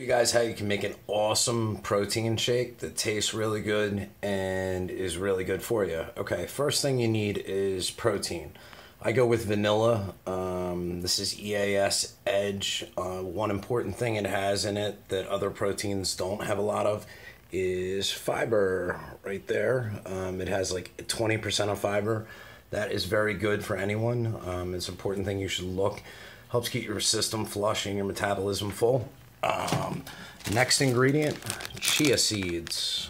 You guys how you can make an awesome protein shake that tastes really good and is really good for you. Okay, first thing you need is protein. I go with vanilla. This is EAS Edge. One important thing it has in it that other proteins don't have a lot of is fiber right there. It has like 20% of fiber. That is very good for anyone. It's an important thing you should look. Helps keep your system flush and your metabolism full. Next ingredient, chia seeds.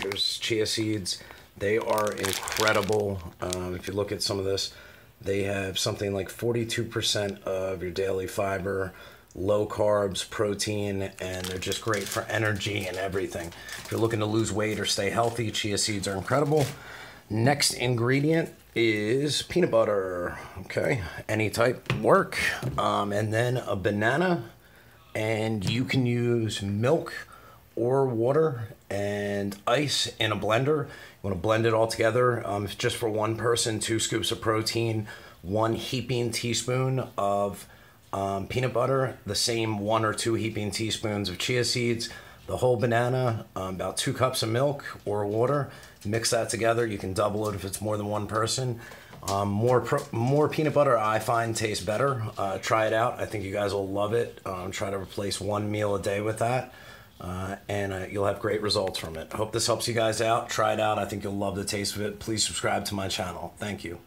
Here's chia seeds. They are incredible. If you look at some of this, they have something like 42% of your daily fiber, low carbs, protein, and they're just great for energy and everything. If you're looking to lose weight or stay healthy, chia seeds are incredible. Next ingredient is peanut butter. Okay, any type work. And then a banana, and you can use milk or water and ice in a blender. You want to blend it all together. If just for one person, 2 scoops of protein, 1 heaping teaspoon of peanut butter, the same 1 or 2 heaping teaspoons of chia seeds, the whole banana, about 2 cups of milk or water. Mix that together. You can double it if it's more than one person. More peanut butter I find tastes better. Try it out. I think you guys will love it. Try to replace 1 meal a day with that. And you'll have great results from it. I hope this helps you guys out. Try it out. I think you'll love the taste of it. Please subscribe to my channel. Thank you.